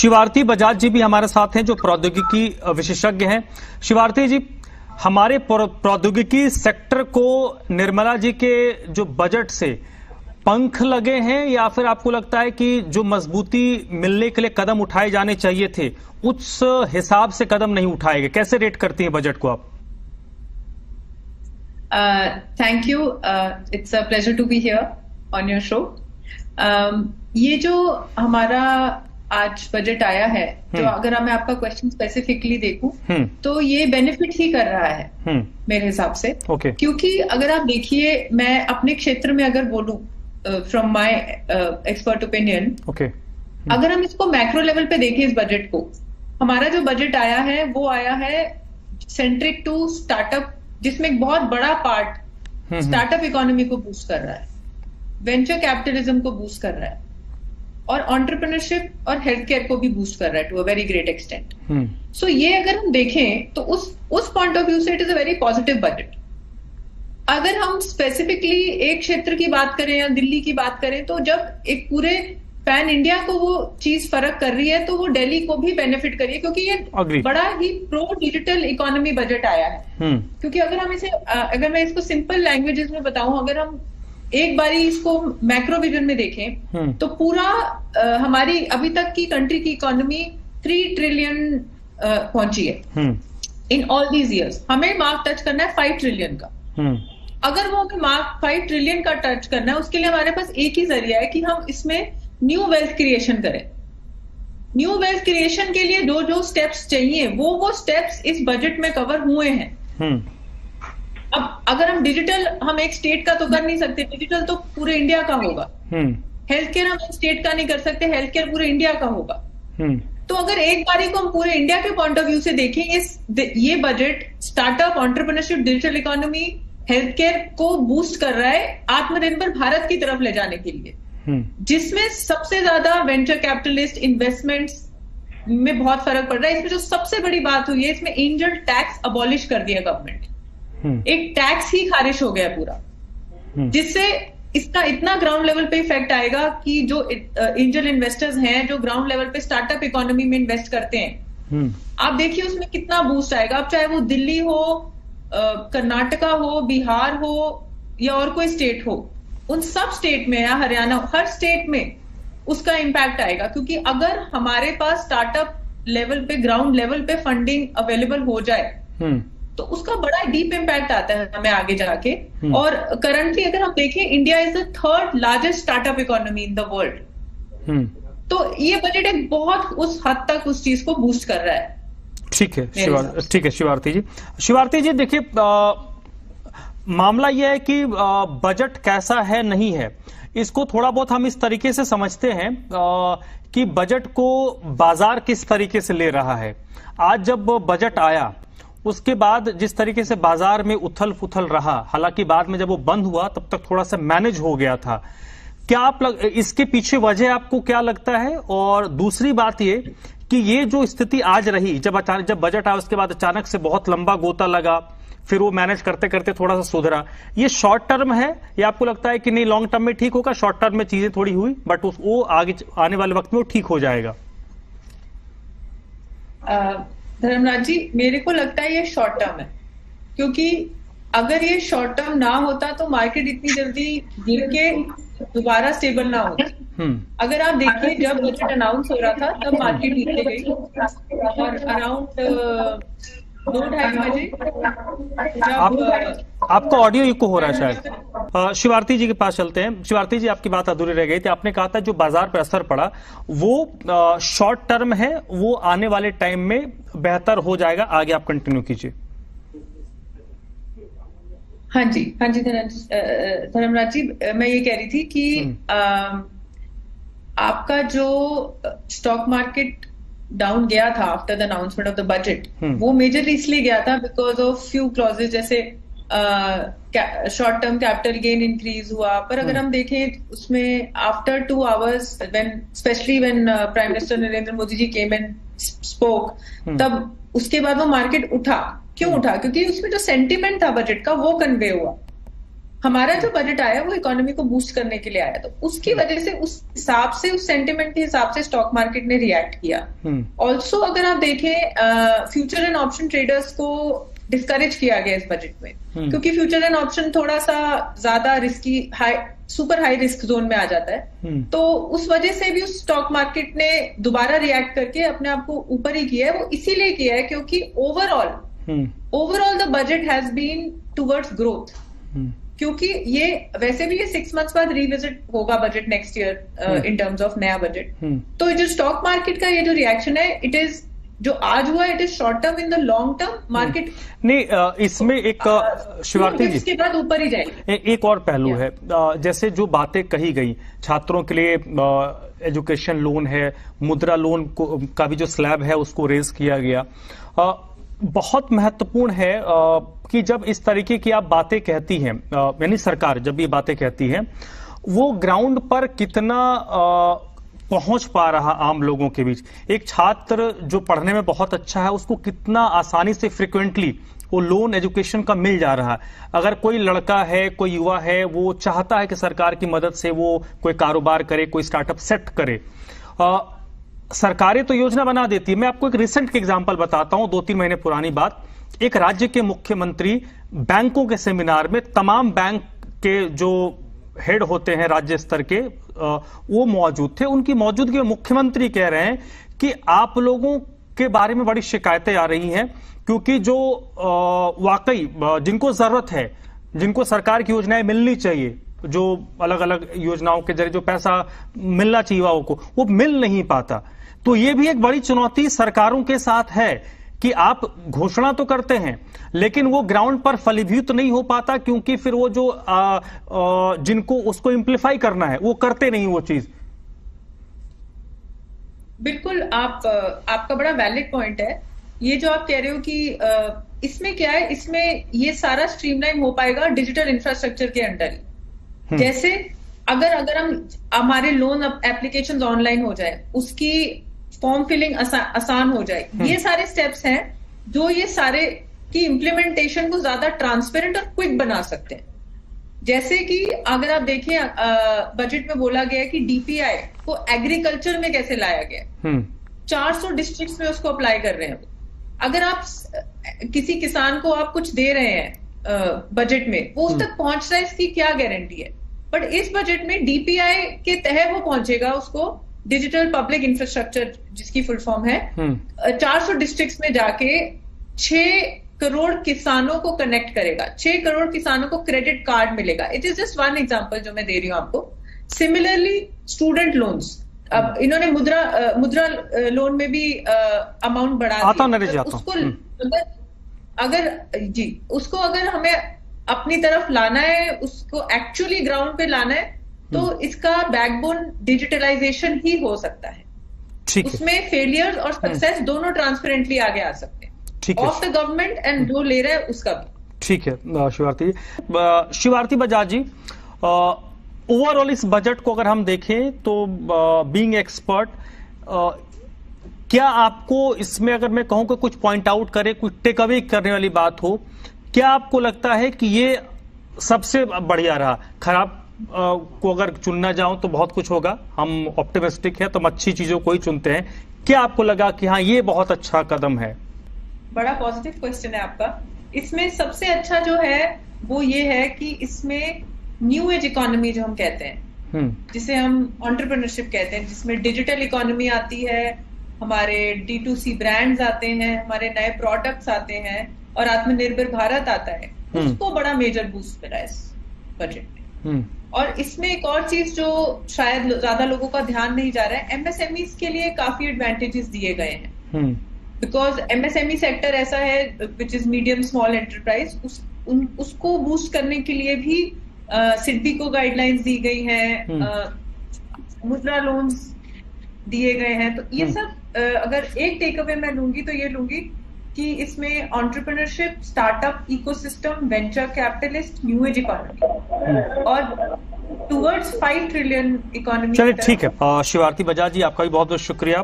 शिवार्थी बजाज जी भी हमारे साथ हैं जो प्रौद्योगिकी विशेषज्ञ हैं। शिवार्थी जी, हमारे प्रौद्योगिकी सेक्टर को निर्मला जी के जो बजट से पंख लगे हैं या फिर आपको लगता है कि जो मजबूती मिलने के लिए कदम उठाए जाने चाहिए थे उस हिसाब से कदम नहीं उठाए गए? कैसे रेट करती हैं बजट को आप? Thank you, it's a pleasure to be here on your show. ये जो हमारा आज बजट आया है, तो अगर मैं आपका क्वेश्चन स्पेसिफिकली देखूं तो ये बेनिफिट ही कर रहा है मेरे हिसाब से। क्योंकि अगर आप देखिए, मैं अपने क्षेत्र में अगर बोलूं फ्रॉम माय एक्सपर्ट ओपिनियन, अगर हम इसको मैक्रो लेवल पे देखें इस बजट को, हमारा जो बजट आया है वो आया है सेंट्रिक टू स्टार्टअप, जिसमें एक बहुत बड़ा पार्ट स्टार्टअप इकोनॉमी को बूस्ट कर रहा है, वेंचर कैपिटलिज्म को बूस्ट कर रहा है और एंटरप्रेन्योरशिप और हेल्थ केयर को भी बूस्ट कर रहा है to a very great extent. So ये अगर हम देखें तो उस पॉइंट ऑफ व्यू से it is a very positive budget. अगर हम स्पेसिफिकली एक क्षेत्र की बात करें या दिल्ली की बात करें, तो जब एक पूरे पैन इंडिया को वो चीज फर्क कर रही है तो वो दिल्ली को भी बेनिफिट करिए, क्योंकि ये बड़ा ही प्रो डिजिटल इकोनॉमी बजट आया है। क्योंकि अगर मैं इसको सिंपल लैंग्वेजेस में बताऊं, अगर हम एक बारी इसको मैक्रो विजन में देखें तो पूरा हमारी अभी तक की कंट्री की इकोनॉमी 3 ट्रिलियन पहुंची है इन ऑल दीज इयर्स। हमें मार्क टच करना है 5 ट्रिलियन का। अगर वो हमें मार्क 5 ट्रिलियन का टच करना है, उसके लिए हमारे पास एक ही जरिया है कि हम इसमें न्यू वेल्थ क्रिएशन करें। न्यू वेल्थ क्रिएशन के लिए जो जो स्टेप्स चाहिए वो स्टेप्स इस बजट में कवर हुए हैं। अब अगर हम डिजिटल, हम एक स्टेट का तो कर नहीं सकते, डिजिटल तो पूरे इंडिया का होगा। हेल्थ केयर हम एक स्टेट का नहीं कर सकते, हेल्थ केयर पूरे इंडिया का होगा। तो अगर एक बारी को हम पूरे इंडिया के पॉइंट ऑफ व्यू से देखें, ये budget startup, entrepreneurship, digital economy, health care को बूस्ट कर रहा है आत्मनिर्भर भारत की तरफ ले जाने के लिए, जिसमें सबसे ज्यादा वेंचर कैपिटलिस्ट इन्वेस्टमेंट्स में बहुत फर्क पड़ रहा है। इसमें जो सबसे बड़ी बात हुई है, इसमें एंजल टैक्स अबॉलिश कर दिया गवर्नमेंट। एक टैक्स ही खारिज हो गया पूरा, जिससे इसका इतना ग्राउंड लेवल पे इफेक्ट आएगा कि जो एंजल इन्वेस्टर्स हैं, जो ग्राउंड लेवल पे स्टार्टअप इकोनॉमी में इन्वेस्ट करते हैं, आप देखिए उसमें कितना बूस्ट आएगा। अब चाहे वो दिल्ली हो, कर्नाटका हो, बिहार हो या और कोई स्टेट हो, उन सब स्टेट में या हरियाणा, हर स्टेट में उसका इम्पैक्ट आएगा। क्योंकि अगर हमारे पास स्टार्टअप लेवल पे, ग्राउंड लेवल पे फंडिंग अवेलेबल हो जाए तो उसका बड़ा डीप इम्पैक्ट आता है हमें आगे जाके। और करंटली अगर हम देखें, India is the 3rd largest startup economy in the world. तो ये बजट एक बहुत उस हद तक उस चीज को बूस्ट कर रहा है। ठीक है शिवार्थी जी। शिवार्थी जी, देखिए मामला यह है कि बजट कैसा है नहीं है, इसको थोड़ा बहुत हम इस तरीके से समझते हैं कि बजट को बाजार किस तरीके से ले रहा है। आज जब बजट आया उसके बाद जिस तरीके से बाजार में उथल पुथल रहा, हालांकि बाद में जब वो बंद हुआ तब तक थोड़ा सा मैनेज हो गया था, क्या इसके पीछे वजह आपको क्या लगता है? और दूसरी बात ये कि ये जो स्थिति आज रही, जब बजट आया उसके बाद अचानक से बहुत लंबा गोता लगा, फिर वो मैनेज करते करते थोड़ा सा सुधरा, ये शॉर्ट टर्म है या आपको लगता है कि नहीं लॉन्ग टर्म में ठीक होगा? शॉर्ट टर्म में चीजें थोड़ी हुई बट वो आगे आने वाले वक्त में वो ठीक हो जाएगा। धर्मराज जी, मेरे को लगता है ये शॉर्ट टर्म है, क्योंकि अगर ये शॉर्ट टर्म ना होता तो मार्केट इतनी जल्दी गिर के दोबारा स्टेबल ना होती। अगर आप देखिए, जब बजट अनाउंस हो रहा था तब मार्केट नीचे गई और अराउंड 2-2:30 बजे आपका ऑडियो इको हो रहा है शायद। शिवार्थी जी के पास चलते हैं। शिवार्थी जी, आपकी बात अधूरी रह गई थी। आपने कहा था जो बाजार पर असर पड़ा वो शॉर्ट टर्म है, वो आने वाले टाइम में बेहतर हो जाएगा। आगे आप कंटिन्यू कीजिए। हाँ जी धर्मराज जी, मैं ये कह रही थी कि आपका जो स्टॉक मार्केट डाउन गया था after the announcement of the budget, वो मेजरली इसलिए गया था बिकॉज ऑफ फ्यू क्लॉजेज, जैसे short term capital gain increase हुआ। पर अगर हम देखें उसमें after 2 hours specially when prime minister Narendra Modi ji came and spoke, तब उसके बाद वो मार्केट उठा। क्यों उठा? क्योंकि उसमें जो सेंटिमेंट था बजट का वो कन्वे हुआ। हमारा जो बजट आया वो इकोनॉमी को बूस्ट करने के लिए आया, तो उसकी वजह से उस हिसाब से, उस सेंटिमेंट के हिसाब से स्टॉक मार्केट ने रिएक्ट किया। ऑल्सो अगर आप देखें, फ्यूचर एंड ऑप्शन ट्रेडर्स को डिस्करेज किया गया इस बजट में, क्योंकि फ्यूचर एंड ऑप्शन थोड़ा सा ज्यादा risky, super high risk zone में आ जाता है। तो उस वजह से भी उस स्टॉक मार्केट ने दोबारा रिएक्ट करके अपने आप को ऊपर ही किया है। वो इसीलिए किया है क्योंकि overall the budget has been towards growth, क्योंकि ये वैसे भी ये 6 मंथ्स बाद रिविजिट होगा budget next year in terms of नया बजट। तो जो स्टॉक मार्केट का ये जो रिएक्शन है, इट इज जो आज हुआ, it is short term. In the long term market नहीं, इसमें एक शिवार्थी जी, इसके बाद ऊपर ही जाएगी। एक और पहलू है, जैसे जो बातें कही गई, छात्रों के लिए एजुकेशन लोन है, मुद्रा लोन का भी जो स्लैब है उसको रेज किया गया, बहुत महत्वपूर्ण है कि जब इस तरीके की आप बातें कहती हैं, यानी सरकार जब ये बातें कहती है, वो ग्राउंड पर कितना पहुंच पा रहा आम लोगों के बीच। एक छात्र जो पढ़ने में बहुत अच्छा है, उसको कितना आसानी से फ्रिक्वेंटली वो लोन एजुकेशन का मिल जा रहा है। अगर कोई लड़का है, कोई युवा है, वो चाहता है कि सरकार की मदद से वो कोई कारोबार करे, कोई स्टार्टअप सेट करे, सरकारें तो योजना बना देती है। मैं आपको एक रिसेंट एग्जांपल बताता हूं, 2-3 महीने पुरानी बात। एक राज्य के मुख्यमंत्री बैंकों के सेमिनार में, तमाम बैंक के जो हेड होते हैं राज्य स्तर के, वो मौजूद थे। उनकी मौजूदगी में मुख्यमंत्री कह रहे हैं कि आप लोगों के बारे में बड़ी शिकायतें आ रही हैं, क्योंकि जो वाकई जिनको जरूरत है, जिनको सरकार की योजनाएं मिलनी चाहिए, जो अलग अलग योजनाओं के जरिए जो पैसा मिलना चाहिए युवाओं को, वो मिल नहीं पाता। तो ये भी एक बड़ी चुनौती सरकारों के साथ है कि आप घोषणा तो करते हैं, लेकिन वो ग्राउंड पर फलीभूत नहीं हो पाता, क्योंकि फिर वो जो जिनको उसको इम्प्लीफाई करना है वो करते नहीं वो चीज। बिल्कुल, आपका बड़ा वैलिड पॉइंट है ये जो आप कह रहे हो कि इसमें क्या है, इसमें ये सारा स्ट्रीमलाइन हो पाएगा डिजिटल इंफ्रास्ट्रक्चर के अंडर ही। जैसे अगर हम हमारे लोन एप्लीकेशंस ऑनलाइन हो जाए, उसकी फॉर्म फिलिंग आसान हो जाए, ये सारे स्टेप्स हैं जो ये सारे की इम्प्लीमेंटेशन को ज्यादा ट्रांसपेरेंट और क्विक बना सकते हैं। जैसे कि अगर आप देखें, बजट में बोला गया है कि डीपीआई को एग्रीकल्चर में कैसे लाया गया, 400 डिस्ट्रिक्ट्स में उसको अप्लाई कर रहे हैं। अगर आप किसी किसान को आप कुछ दे रहे हैं बजट में, वो उस तक पहुंच रहा है, इसकी क्या गारंटी है? बट इस बजट में डीपीआई के तहत वो पहुंचेगा, उसको डिजिटल पब्लिक इंफ्रास्ट्रक्चर जिसकी फुल फॉर्म है, 400 डिस्ट्रिक्ट्स में जाके 6 करोड़ किसानों को कनेक्ट करेगा, 6 करोड़ किसानों को क्रेडिट कार्ड मिलेगा। It is just one example जो मैं दे रही हूं आपको। सिमिलरली स्टूडेंट लोन्स, अब इन्होंने मुद्रा लोन में भी अमाउंट बढ़ा दिया। उसको अगर हमें अपनी तरफ लाना है, उसको एक्चुअली ग्राउंड पे लाना है, तो इसका बैकबोन डिजिटलाइजेशन ही हो सकता है। उसमें फेलियर और सक्सेस दोनों ट्रांसपेरेंटली आगे आ सकते हैं, ऑफ द गवर्नमेंट एंड जो ले रहा है उसका भी। ठीक है शिवार्थी बजाज जी, ओवरऑल इस बजट को अगर हम देखें तो बीइंग एक्सपर्ट, क्या आपको इसमें, अगर मैं कहूं कि कुछ पॉइंट आउट करे, कुछ टेक अवे करने वाली बात हो, क्या आपको लगता है कि ये सबसे बढ़िया रहा? खराब को अगर चुनना जाऊं तो बहुत कुछ होगा, हम ऑप्टिमिस्टिक है तो हम अच्छी चीजों को ही चुनते हैं। क्या आपको लगा कि हाँ ये बहुत अच्छा कदम है? बड़ा पॉजिटिव क्वेश्चन है आपका। इसमें सबसे अच्छा जो है वो ये है कि इसमें न्यू एज इकोनॉमी जो हम कहते हैं, जिसे हम एंटरप्रेन्योरशिप कहते हैं, जिसमें डिजिटल इकोनॉमी आती है, हमारे D2C ब्रांड्स आते हैं, हमारे नए प्रोडक्ट्स आते हैं और आत्मनिर्भर भारत आता है, उसको बड़ा मेजर बूस्ट मिला है इस बजट में। और इसमें एक और चीज जो शायद ज्यादा लोगों का ध्यान नहीं जा रहा है, MSMEs के लिए काफी एडवांटेजेस दिए गए हैं, बिकॉज MSME सेक्टर ऐसा है which is medium small enterprise, उसको बूस्ट करने के लिए भी सिडबी को गाइडलाइंस दी गई हैं, मुद्रा लोन्स दिए गए हैं। तो ये सब अगर एक टेक अवे मैं लूंगी तो ये लूंगी कि इसमें entrepreneurship, startup ecosystem, venture capitalist, new age economy और टुवर्ड्स 5 ट्रिलियन इकोनॉमी। चलिए ठीक है, शिवार्थी बजाज जी आपका भी बहुत बहुत शुक्रिया।